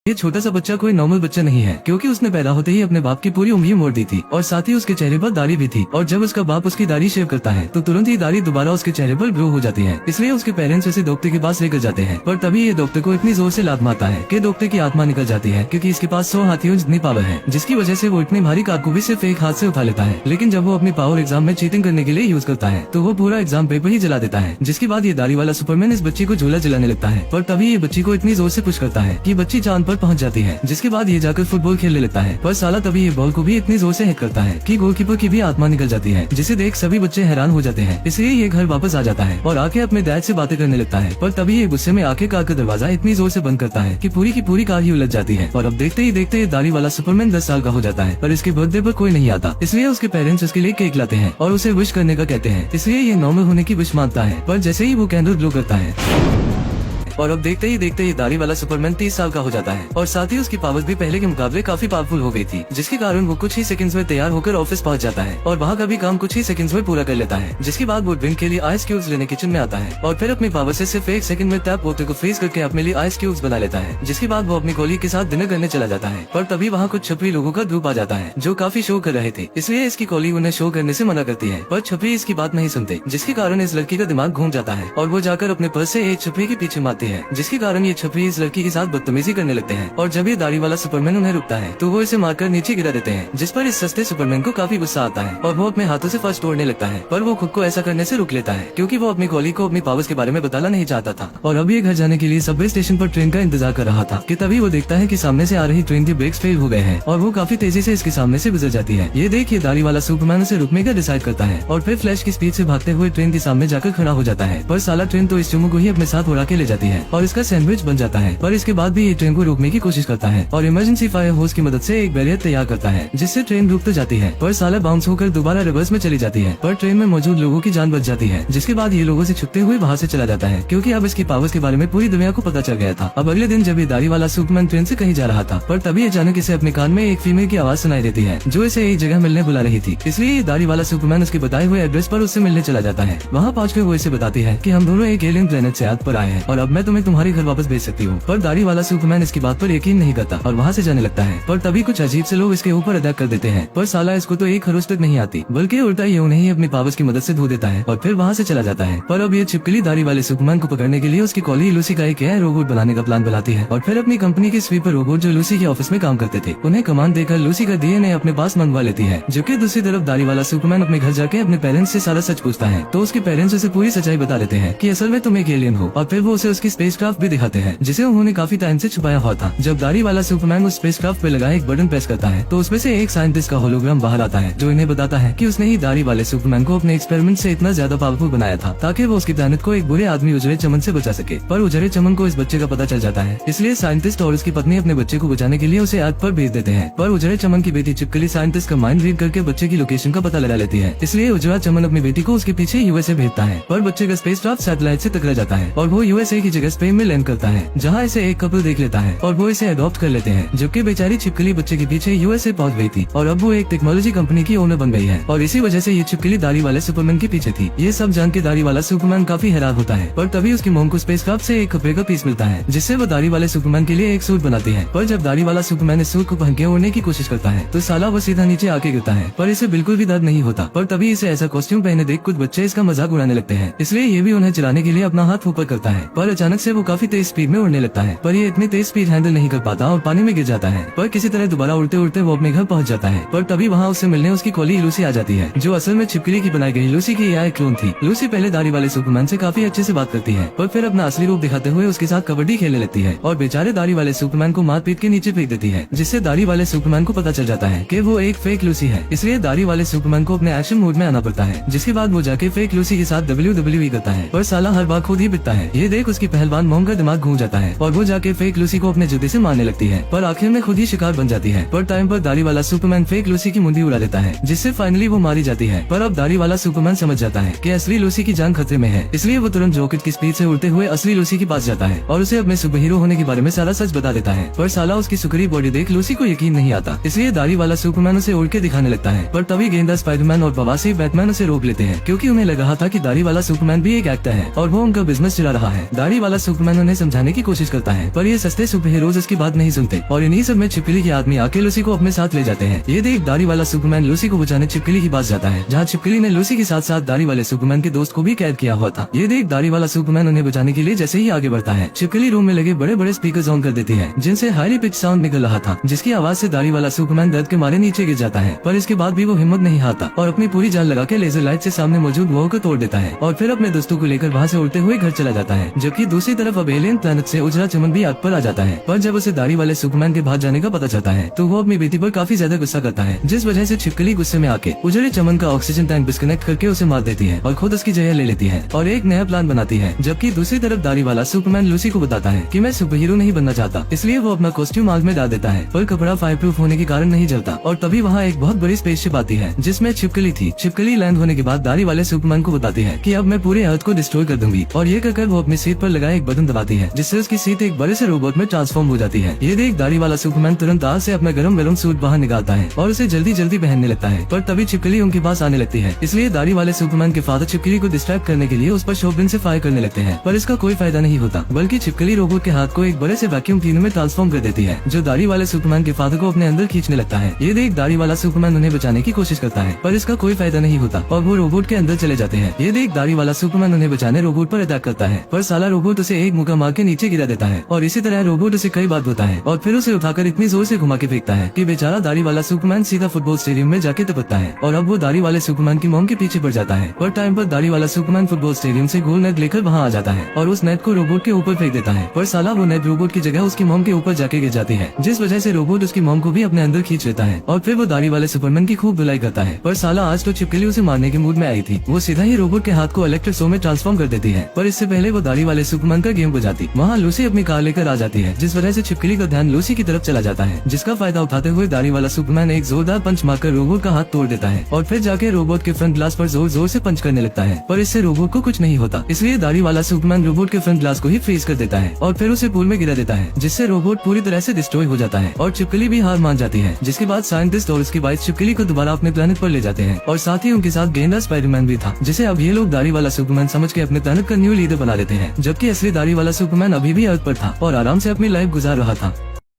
ये छोटा सा बच्चा कोई नॉर्मल बच्चा नहीं है, क्योंकि उसने पैदा होते ही अपने बाप की पूरी उंगली मोड़ दी थी और साथ ही उसके चेहरे पर दाढ़ी भी थी। और जब उसका बाप उसकी दाढ़ी शेव करता है तो तुरंत ही दाढ़ी दोबारा उसके चेहरे पर ग्रो हो जाती है। इसलिए उसके पेरेंट्स उसे डॉक्टर के पास लेकर जाते हैं, पर तभी ये डॉक्टर को इतनी जोर से लात मारता है कि डॉक्टर की आत्मा निकल जाती है, क्योंकि इसके पास 100 हाथियों जितनी पावर है, जिसकी वजह से वो इतनी भारी कार को भी सिर्फ एक हाथ से उठा लेता है। लेकिन जब वो अपनी पावर एग्जाम में चीटिंग करने के लिए यूज करता है तो वो पूरा एग्जाम पेपर ही जला देता है। जिसके बाद ये दाढ़ी वाला सुपरमैन इस बच्ची को झूला जलाने लगता है, पर तभी ये बच्ची को इतनी जोर से पुश करता है कि बच्ची चांद पर पहुंच जाती है। जिसके बाद ये जाकर फुटबॉल खेलने लगता है, पर साला तभी ये बॉल को भी इतनी जोर से हिट करता है कि गोलकीपर की भी आत्मा निकल जाती है, जिसे देख सभी बच्चे हैरान हो जाते हैं। इसलिए ये घर वापस आ जाता है और आके अपने डैड से बातें करने लगता है, पर तभी ये गुस्से में आके कार का दरवाजा इतनी जोर से बंद करता है कि पूरी की पूरी कार ही उलझ जाती है। और अब देखते ही देखते ये दाढ़ी वाला सुपरमैन 10 साल का हो जाता है, पर इसके बर्थडे पर कोई नहीं आता। इसलिए उसके पेरेंट्स उसके लिए केक लाते हैं और उसे विश करने का कहते हैं। इसलिए ये नॉर्मल होने की विश मांगता है, पर जैसे ही वो कैंडल ग्लो करता है और अब देखते ही देखते ये दाढ़ी वाला सुपरमैन 30 साल का हो जाता है और साथ ही उसकी पावर्स भी पहले के मुकाबले काफी पावरफुल हो गई थी, जिसके कारण वो कुछ ही सेकंड्स में तैयार होकर ऑफिस पहुंच जाता है और वहाँ का भी काम कुछ ही सेकंड्स में पूरा कर लेता है। जिसके बाद वो ड्रिंक के लिए आइस क्यूब्स लेने किचन में आता है और फिर अपनी पावर से सिर्फ 1 सेकंड में टैप वाटर को फ्रीज करके अपने लिए आइस क्यूब्स बना लेता है। जिसके बाद वो अपनी कोली के साथ डिनर करने चला जाता है, पर तभी वहाँ कुछ छपरी लोगों का ग्रुप आ जाता है जो काफी शो कर रहे थे। इसलिए इसकी कोली उन्हें शो करने से मना करती है, पर छपरी इसकी बात नहीं सुनते, जिसके कारण इस लड़की का दिमाग घूम जाता है और वो जाकर अपने पर्स से एक छपरी के पीछे मारती है। जिसके कारण ये छपरी इस लड़की के साथ बदतमीजी करने लगते हैं और जब ये दाढ़ी वाला सुपरमैन उन्हें रुकता है तो वो इसे मारकर नीचे गिरा देते हैं, जिस पर इस सस्ते सुपरमैन को काफी गुस्सा आता है और वो अपने हाथों से फर्स्ट तोड़ने लगता है। पर वो खुद को ऐसा करने से रोक लेता है, क्योंकि वो अपनी कॉलीग को अपनी पावर्स के बारे में बताना नहीं चाहता था। और अब ये घर जाने के लिए सबवे स्टेशन पर ट्रेन का इंतजार कर रहा था कि तभी वो देखता है कि सामने से आ रही ट्रेन के ब्रेक्स फेल हो गए हैं और वो काफी तेजी से इसके सामने से गुजर जाती है। ये देख ये दाढ़ी वाला सुपरमैन उसे रुकने का डिसाइड करता है और फिर फ्लैश की स्पीड से भागते हुए ट्रेन के सामने जाकर खड़ा हो जाता है। पर साला ट्रेन तो इस चुम्मू को ही अपने साथ उड़ा के ले जाती है और इसका सैंडविच बन जाता है। पर इसके बाद भी ये ट्रेन को रोकने की कोशिश करता है और इमरजेंसी फायर होस की मदद से एक बैरियर तैयार करता है, जिससे ट्रेन रुक तो जाती है, पर साला बाउंस होकर दोबारा रिवर्स में चली जाती है। पर ट्रेन में मौजूद लोगों की जान बच जाती है। जिसके बाद ये लोगों से छुपते हुए वहाँ से चला जाता है, क्योंकि अब इसकी पावर्स के बारे में पूरी दुनिया को पता चल गया था। अब अगले दिन जब ये दाढ़ी वाला सुपरमैन ट्रेन से कहीं जा रहा था, पर तभी अचानक इसे अपने कान में एक फीमेल की आवाज सुनाई देती है जो इसे एक जगह मिलने बुला रही थी। इसलिए ये दाढ़ी वाला सुपरमैन उसके बताए हुए एड्रेस पर उससे मिलने चला जाता है। वहाँ पहुंचकर वो इसे बताती है कि हम दोनों एक एलियन प्लेनेट से अर्थ पर आए हैं और अब मैं तुम्हें तुम्हारे घर वापस भेज सकती हूँ। पर दाढ़ी वाला सुपरमैन इसकी बात पर यकीन नहीं करता और वहाँ से जाने लगता है। पर तभी कुछ अजीब से लोग इसके ऊपर अटैक कर देते हैं, पर साला इसको तो एक खरोच तक नहीं आती, बल्कि उल्टा ये उन्हें ही अपनी पावर्स की मदद से धो देता है और फिर वहाँ से चला जाता है। पर अब ये छिपकली दाढ़ी वाले सुपरमैन को पकड़ने के लिए उसकी कॉली लूसी का एक एयर रोबोट बनाने का प्लान बनाती है और फिर अपनी कंपनी के स्वीपर रोबोट जो लूसी के ऑफिस में काम करते थे उन्हें कमांड देकर लूसी का डीएनए अपने पास मंगवा लेती है। जबकि दूसरी तरफ दाढ़ी वाला सुपरमैन अपने घर जाके अपने पेरेंट्स से सारा सच पूछता है, तो उसके पेरेंट्स उसे पूरी सच्चाई बता देते हैं कि असल में तुम एक एलियन हो। और फिर वो उसे उसकी स्पेसक्राफ्ट भी दिखाते हैं जिसे उन्होंने काफी टाइम से छुपाया हुआ था। जब दाढ़ी वाला सुपरमैन उस स्पेसक्राफ्ट पे लगा एक बटन प्रेस करता है तो उसमें से एक साइंटिस्ट का होलोग्राम बाहर आता है जो इन्हें बताता है कि उसने ही दाढ़ी वाले सुपरमैन को अपने एक्सपेरिमेंट से इतना ज्यादा पावरफुल बनाया था ताकि वो उसकी प्लेनेट को एक बुरे आदमी उजरे चमन से बचा सके। पर उजरे चमन को इस बच्चे का पता चल जाता है, इसलिए साइंटिस्ट और उसकी पत्नी अपने बच्चे को बचाने के लिए उसे अर्थ पर भेज देते हैं। पर उजरे चमन की बेटी छिपकली साइंटिस्ट का माइंड रीड करके बच्चे की लोकेशन का पता लगा लेती है, इसलिए उजरा चमन अपनी बेटी को उसके पीछे यूएसए भेजता है। पर बच्चे का स्पेसक्राफ्ट सैटेलाइट से टकरा जाता है और वो यूएसए की जगह स्पेन में लैंड करता है, जहाँ इसे एक कपल देख लेता है और वो इसे अडॉप्ट कर लेते हैं। जबकि बेचारी छिपकली बच्चे के पीछे यूएसए पहुंच गई थी और अब वो एक टेक्नोलॉजी कंपनी की ओनर बन गई है और इसी वजह से ये छिपकली दाढ़ी वाले सुपरमैन के पीछे थी। ये सब जान के दाढ़ी वाला सुपरमैन काफी हैरान होता है, पर तभी उसकी मॉम को स्पेसक्राफ्ट से एक कपड़े का पीस मिलता है जिससे वो दाढ़ी वाले सुपरमैन के लिए एक सूट बनाती है। पर जब दाढ़ी वाला सुपरमैन इस सूट को पहन के उड़ने की कोशिश करता है तो साला वो सीधा नीचे आके गिरता है, पर इसे बिल्कुल भी दर्द नहीं होता। पर तभी इसे ऐसा कॉस्ट्यूम पहने देख कुछ बच्चे इसका मजाक उड़ाने लगते हैं, इसलिए ये भी उन्हें चलाने के लिए अपना हाथ ऊपर करता है। पर अचानक से वो काफी तेज स्पीड में उड़ने लगता है, पर ये इतनी तेज स्पीड हैंडल नहीं कर पाता और पानी में गिर जाता है। पर किसी तरह दोबारा उड़ते उड़ते वो अपने घर पहुंच जाता है। पर तभी वहाँ उससे मिलने उसकी कॉली लूसी आ जाती है जो असल में छिपकली की बनाई गई लूसी की एआई क्लोन थी। लूसी पहले दाढ़ी वाले सुपरमैन से काफी अच्छे से बात करती है, पर फिर अपना असली रूप दिखाते हुए उसके साथ कबड्डी खेलने लगती है और बेचारे दाढ़ी वाले सुपरमैन को मार पीट के नीचे फेंक देती है, जिससे दाढ़ी वाले सुपरमैन को पता चल जाता है कि वो एक फेक लूसी है। इसलिए दाढ़ी वाले सुपरमैन को अपने एक्शन मोड में आना पड़ता है, जिसके बाद वो जाके फेक लूसी के साथ WWE करता है। पर साला हर बार खुद ही पिटता है। ये देख उसकी पहलवान मॉम का दिमाग घूम जाता है और वो जाके फेक लूसी को अपने जूते से मारने लगती है, पर आखिर में खुद ही शिकार बन जाती है। पर टाइम पर दाढ़ी वाला सुपरमैन फेक लूसी की मुंडी उड़ा देता है, जिससे फाइनली वो मारी जाती है। पर अब दाढ़ी वाला सुपरमैन समझ जाता है कि असली लूसी की जान खतरे में है, इसलिए वो तुरंत रॉकेट की स्पीड से उड़ते हुए असली लूसी के पास जाता है और उसे अपने सुपर हीरो होने के बारे में सारा सच बता देता है। पर साला उसकी सुकरी बॉडी देख लूसी को यकीन नहीं आता, इसलिए दाढ़ी वाला सुपरमैन उसे उड़ के दिखाने लगता है। पर तभी गेंदा स्पाइडरमैन और बवासी बैटमैन उसे रोक लेते हैं, क्योंकि उन्हें लगा था कि दाढ़ी वाला सुपरमैन भी एक एक्टर है और वो उनका बिजनेस चला रहा है। दाढ़ी वाला सुपरमैन उन्हें समझाने की कोशिश करता है, पर ये सस्ते सुपर हीरोज उसकी बात नहीं सुनते और इन्हीं सब में छिपकली के आदमी आके लूसी को अपने साथ ले जाते हैं। ये देख दाढ़ी वाला सुपरमैन लूसी को बचाने छिपकली के पास जाता है, जहाँ छिपकली ने लूसी के साथ साथ दाढ़ी वाले सुपरमैन के दोस्त को भी कैद किया हुआ था। ये देख दाढ़ी वाला सुपरमैन उन्हें बचाने के लिए जैसे ही आगे बढ़ता है, छिपकली रूम में लगे बड़े बड़े स्पीकर ऑन कर देती है, जिनसे हाईली पिच साउंड निकल रहा था, जिसकी आवाज से दाढ़ी वाला सुपरमैन दर्द के मारे नीचे गिर जाता है। पर इसके बाद भी वो हिम्मत नहीं हारता और अपनी पूरी जान लगा के लेजर लाइट से सामने मौजूद वॉल को तोड़ देता है और फिर अपने दोस्तों को लेकर वहाँ से उड़ते हुए घर चला जाता है। जबकि दूसरी तरफ अब एलियन प्लैनेट से उजरा चमन भी आग पर आ जाता है, पर जब उसे दाढ़ी वाले सुपरमैन के भाग जाने का पता चलता है तो वो अपनी बेटी पर काफी ज्यादा गुस्सा करता है, जिस वजह से छिपकली गुस्से में आके उजड़े चमन का ऑक्सीजन टैंक डिस्कनेक्ट करके उसे मार देती है और खुद उसकी जगह ले लेती है और एक नया प्लान बनाती है। जबकि दूसरी तरफ दाढ़ी वाला सुपरमैन लूसी को बताता है कि मैं सुपर हीरो नहीं बनना चाहता, इसलिए वो अपना कॉस्ट्यूम आग में डाल देता है, पर कपड़ा फायर प्रूफ होने के कारण नहीं जलता। और तभी वहाँ एक बहुत बड़ी स्पेसशिप आती है जिसमें छिपकली थी। छिपकली लैंड होने के बाद दाढ़ी वाले सुपरमैन को बताती है कि अब मैं पूरे अर्थ को डिस्ट्रॉय कर दूंगी और ये कहकर वो अपनी सीट पर लगाए एक बटन दबाती है, जिससे उसकी सीट एक बड़े से रोबोट में ट्रांसफॉर्म हो जाती है। ये देख दाढ़ी वाला सुपरमैन तुरंत दाल से अपना गरम सूट बाहर निकालता है और उसे जल्दी जल्दी पहनने लगता है, पर तभी छिपकली उनके पास आने लगती है, इसलिए दाढ़ी वाले सुपरमैन के फादर छिपकली को डिस्ट्रैक्ट करने के लिए उस पर शॉटगन से फायर करने लगते हैं, पर इसका कोई फायदा नहीं होता, बल्कि छिपकली रोबोट के हाथ को एक बड़े से वैक्यूम क्लीनर में ट्रांसफॉर्म कर देती है, जो दाढ़ी वाले सुपरमैन के फादर को अपने अंदर खींचने लगता है। ये देख दाढ़ी वाला सुपरमैन उन्हें बचाने की कोशिश करता है, पर इसका कोई फायदा नहीं होता और वो रोबोट के अंदर चले जाते हैं। ये देख दाढ़ी वाला सुपरमैन उन्हें बचाने रोबोट पर अटैक करता है, पर साला रोबोट उसे एक मुक्का मार के नीचे गिरा देता है और इसी तरह रोबोट उसे कई बार धोता है और फिर उसे उठाकर इतनी जोर से घुमा के फेंकता है कि बेचारा दाढ़ी वाला सुपरमैन सीधा फुटबॉल स्टेडियम में जाके टपकता है और अब वो दाढ़ी वाले सुपरमैन की मॉम के पीछे पड़ जाता है। पर टाइम पर दाढ़ी वाला सुपरमैन फुटबॉल स्टेडियम से गोल नेट लेकर वहाँ आ जाता है और उस नेट को रोबोट के ऊपर फेंक देता है, पर साला वो नेट रोबोट की जगह उसकी मॉम के ऊपर जाके गिर जाती है, जिस वजह से रोबोट उसकी मॉम को भी अपने अंदर खींच लेता है और फिर वो दाढ़ी वाले सुपरमैन की खूब धुलाई करता है। पर साला आज तो छिपकली उसे मारने के मूड में आई थी, वो सीधा ही रोबोट के हाथ को इलेक्ट्रिक शो में ट्रांसफॉर्म कर देती है, पर इससे पहले वो दाढ़ी वाले सुपरमैन का गेम बजाती वहाँ लूसी अपनी कार लेकर आ जाती है, जिस वजह से छिपकली का ध्यान लूसी की तरफ चला जाता है, जिसका फायदा उठाते हुए दाढ़ी वाला सुपरमैन एक जोरदार पंच मारकर रोबोट का हाथ तोड़ देता है और फिर जाके रोबोट के फ्रंट ग्लास पर जोर जोर से पंच करने लगता है, पर इससे रोबोट को कुछ नहीं होता, इसलिए दाढ़ी वाला सुपरमैन रोबोट के फ्रंट ग्लास को ही फ्रीज कर देता है और फिर उसे पूल में गिरा देता है, जिससे रोबोट पूरी तरह से डिस्ट्रॉय हो जाता है और छिपकली भी हार मान जाती है। जिसके बाद साइंटिस्ट और उसकी वाइफ छिपकली को दोबारा अपने प्लेनेट पर ले जाते हैं और साथ ही उनके साथ गेंडा स्पाइडरमैन भी था, जिसे अब ये लोग दाढ़ी वाला सुपरमैन समझ के अपने प्लेनेट का न्यू लीडर बना देते हैं, जबकि असली दाढ़ी वाला सुपरमैन अभी भी अर्थ पर था और आराम से अपनी लाइफ गुजार रहा था।